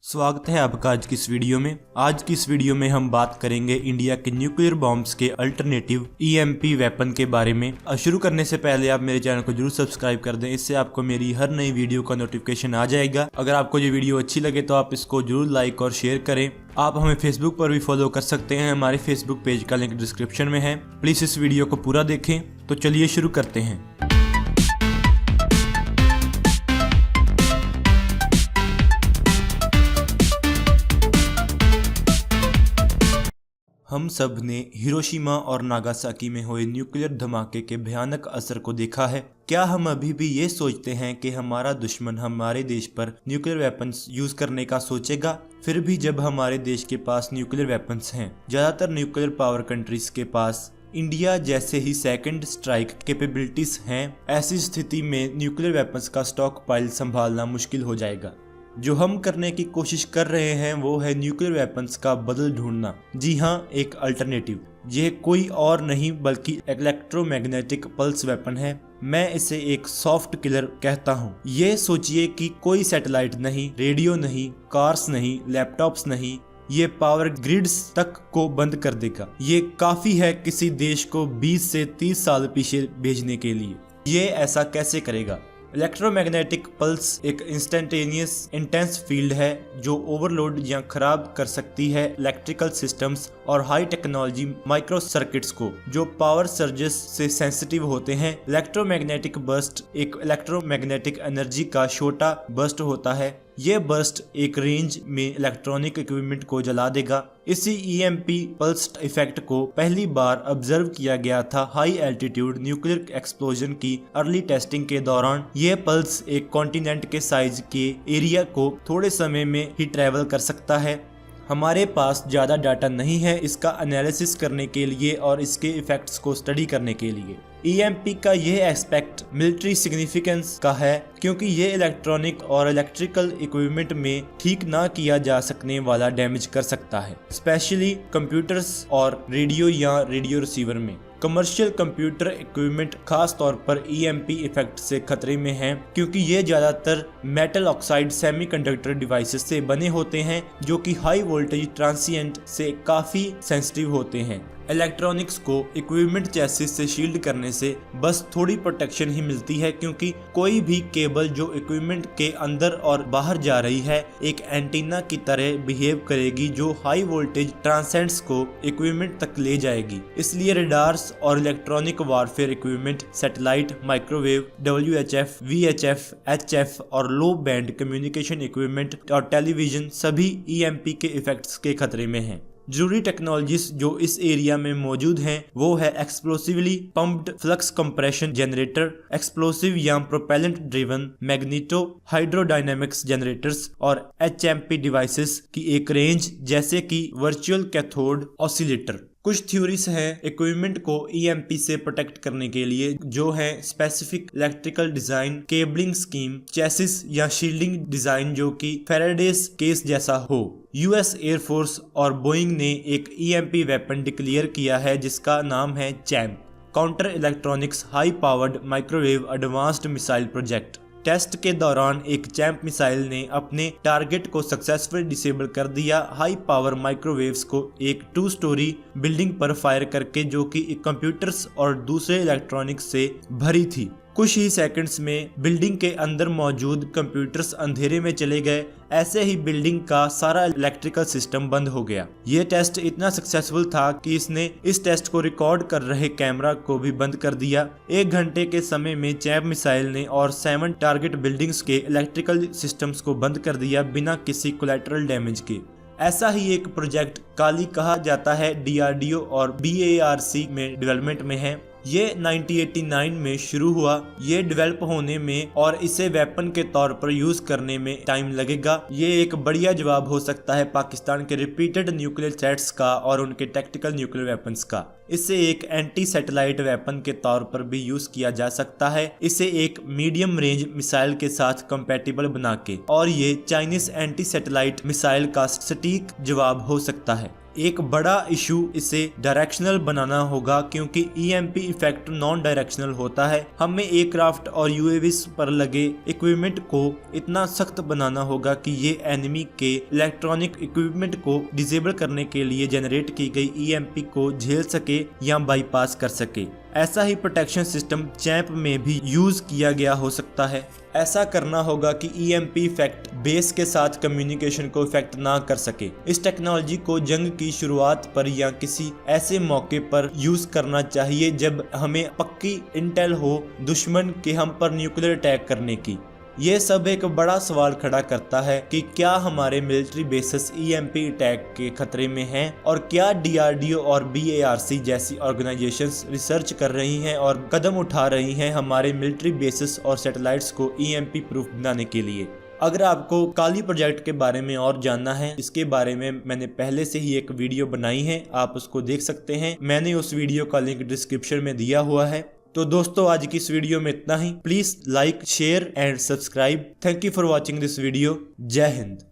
स्वागत है आपका आज की इस वीडियो में। आज की इस वीडियो में हम बात करेंगे इंडिया के न्यूक्लियर बॉम्ब्स के अल्टरनेटिव ईएमपी वेपन के बारे में। शुरू करने से पहले आप मेरे चैनल को जरूर सब्सक्राइब कर दें, इससे आपको मेरी हर नई वीडियो का नोटिफिकेशन आ जाएगा। अगर आपको ये वीडियो अच्छी लगे तो आप इसको जरूर लाइक और शेयर करें। आप हमें फेसबुक पर भी फॉलो कर सकते हैं, हमारे फेसबुक पेज का लिंक डिस्क्रिप्शन में है। प्लीज इस वीडियो को पूरा देखें। तो चलिए शुरू करते हैं। हम सब ने हिरोशिमा और नागासाकी में हुए न्यूक्लियर धमाके के भयानक असर को देखा है। क्या हम अभी भी ये सोचते हैं कि हमारा दुश्मन हमारे देश पर न्यूक्लियर वेपन्स यूज करने का सोचेगा? फिर भी जब हमारे देश के पास न्यूक्लियर वेपन्स हैं, ज्यादातर न्यूक्लियर पावर कंट्रीज के पास इंडिया जैसे ही सेकंड स्ट्राइक कैपेबिलिटीज हैं, ऐसी स्थिति में न्यूक्लियर वेपन्स का स्टॉक पाइल संभालना मुश्किल हो जाएगा। जो हम करने की कोशिश कर रहे हैं वो है न्यूक्लियर वेपन्स का बदल ढूंढना। जी हाँ, एक अल्टरनेटिव। ये कोई और नहीं बल्कि इलेक्ट्रोमैग्नेटिक पल्स वेपन है। मैं इसे एक सॉफ्ट किलर कहता हूँ। ये सोचिए कि कोई सैटेलाइट नहीं, रेडियो नहीं, कार्स नहीं, लैपटॉप्स नहीं, ये पावर ग्रिड्स तक को बंद कर देगा। ये काफी है किसी देश को 20 से 30 साल पीछे भेजने के लिए। ये ऐसा कैसे करेगा? इलेक्ट्रोमैग्नेटिक पल्स एक इंस्टेंटेनियस इंटेंस फील्ड है जो ओवरलोड या खराब कर सकती है इलेक्ट्रिकल सिस्टम्स और हाई टेक्नोलॉजी माइक्रो सर्किट्स को जो पावर सर्जेस से सेंसिटिव होते हैं। इलेक्ट्रोमैग्नेटिक बर्स्ट एक इलेक्ट्रोमैग्नेटिक एनर्जी का छोटा बर्स्ट होता है। ये बर्स्ट एक रेंज में इलेक्ट्रॉनिक इक्विपमेंट को जला देगा। इसी ईएमपी पल्स इफेक्ट को पहली बार ऑब्जर्व किया गया था हाई एल्टीट्यूड न्यूक्लियर एक्सप्लोजन की अर्ली टेस्टिंग के दौरान। ये पल्स एक कॉन्टिनेंट के साइज के एरिया को थोड़े समय में ही ट्रेवल कर सकता है। हमारे पास ज़्यादा डाटा नहीं है इसका एनालिसिस करने के लिए और इसके इफेक्ट्स को स्टडी करने के लिए। ईएमपी का यह एस्पेक्ट मिलिट्री सिग्निफिकेंस का है क्योंकि ये इलेक्ट्रॉनिक और इलेक्ट्रिकल इक्विपमेंट में ठीक ना किया जा सकने वाला डैमेज कर सकता है, स्पेशली कंप्यूटर्स और रेडियो या रेडियो रिसीवर में। कमर्शियल कंप्यूटर इक्विपमेंट खास तौर पर ईएमपी इफेक्ट से खतरे में हैं क्योंकि ये ज्यादातर मेटल ऑक्साइड सेमीकंडक्टर डिवाइसेस से बने होते हैं जो कि हाई वोल्टेज ट्रांसिएंट से काफी सेंसिटिव होते हैं। इलेक्ट्रॉनिक्स को इक्विपमेंट चेसिस से शील्ड करने से बस थोड़ी प्रोटेक्शन ही मिलती है क्योंकि कोई भी केबल जो इक्विपमेंट के अंदर और बाहर जा रही है एक एंटीना की तरह बिहेव करेगी जो हाई वोल्टेज ट्रांसेंट्स को इक्विपमेंट तक ले जाएगी। इसलिए रडार्स और electronic warfare equipment, satellite, microwave, WHF, VHF, HF और लो बैंड कम्युनिकेशन इक्विपमेंट और टेलीविजन सभी ईएमपी के इफेक्ट्स के खतरे में हैं। जरूरी टेक्नोलॉजीज जो इस एरिया में मौजूद हैं वो है explosively pumped flux compression generator, explosive या propellant driven magneto hydrodynamics generators और HMP डिवाइसेस की एक रेंज जैसे कि वर्चुअल कैथोड ऑसिलेटर। कुछ थ्योरीज हैं इक्विपमेंट को ईएमपी से प्रोटेक्ट करने के लिए जो है specific electrical design, cabling scheme, chassis या शील्डिंग डिजाइन जो कि फैराडेस केस जैसा हो। यूएस एयरफोर्स और बोइंग ने एक ईएमपी वेपन डिक्लेयर किया है जिसका नाम है CHAMP, counter electronics high powered microwave advanced missile project. Test के दौरान एक चैम्प मिसाइल ने अपने टारगेट को सक्सेसफुली डिसेबल कर दिया हाई पावर माइक्रोवेव्स को एक 2 स्टोरी बिल्डिंग पर फायर करके जो कि कंप्यूटर्स और दूसरे इलेक्ट्रॉनिक्स से भरी थी। कुछ ही सेकंड्स में बिल्डिंग के अंदर मौजूद कंप्यूटर्स अंधेरे में चले गए। ऐसे ही बिल्डिंग का सारा इलेक्ट्रिकल सिस्टम बंद हो गया। ये टेस्ट इतना सक्सेसफुल था कि इसने इस टेस्ट को रिकॉर्ड कर रहे कैमरा को भी बंद कर दिया। 1 घंटे के समय में चैम्प मिसाइल ने और 7 टारगेट बिल्डिंग्स के इलेक्ट्रिकल सिस्टम्स को बंद कर दिया बिना किसी कोलैटरल डैमेज के। ऐसा ही एक प्रोजेक्ट काली कहा जाता है, DRDO और BARC में डेवलपमेंट में है। ये 1989 में शुरू हुआ। ये डेवलप होने में और इसे वेपन के तौर पर यूज करने में टाइम लगेगा। ये एक बढ़िया जवाब हो सकता है पाकिस्तान के रिपीटेड न्यूक्लियर थ्रेट्स का और उनके टैक्टिकल न्यूक्लियर वेपन्स का। इसे एक एंटी सैटेलाइट वेपन के तौर पर भी यूज किया जा सकता है, इसे एक मीडियम रेंज मिसाइल के साथ कंपैटिबल बना के, और ये चाइनीज एंटी सैटेलाइट मिसाइल का सटीक जवाब हो सकता है। एक बड़ा इशू इसे डायरेक्शनल बनाना होगा, क्योंकि EMP इफेक्ट नॉन डायरेक्शनल होता है। हमें एयरक्राफ्ट और UAVs पर लगे इक्विपमेंट को इतना सख्त बनाना होगा कि ये एनिमी के इलेक्ट्रॉनिक इक्विपमेंट को डिसेबल करने के लिए जनरेट की गई EMP को झेल सके या बाईपास कर सके। ऐसा ही प्रोटेक्शन सिस्टम चैंप में भी यूज किया गया हो सकता है। ऐसा करना होगा कि EMP इफेक्ट बेस के साथ कम्युनिकेशन को इफेक्ट ना कर सके। इस टेक्नोलॉजी को जंग की शुरुआत पर या किसी ऐसे मौके पर यूज करना चाहिए जब हमें पक्की इंटेल हो दुश्मन के हम पर न्यूक्लियर अटैक करने की। ये सब एक बड़ा सवाल खड़ा करता है कि क्या हमारे मिलिट्री बेसिस EMP अटैक के खतरे में हैं, और क्या DRDO और BARC जैसी ऑर्गेनाइजेशंस रिसर्च कर रही हैं और कदम उठा रही हैं हमारे मिलिट्री बेसिस और सैटेलाइट्स को EMP प्रूफ बनाने के लिए। अगर आपको काली प्रोजेक्ट के बारे में और जानना है, इसके बारे में मैंने पहले से ही एक वीडियो बनाई है, आप उसको देख सकते हैं। मैंने उस वीडियो का लिंक डिस्क्रिप्शन में दिया हुआ है। तो दोस्तों, आज की इस वीडियो में इतना ही। Please like, share and subscribe. Thank you for watching this video. जय हिंद।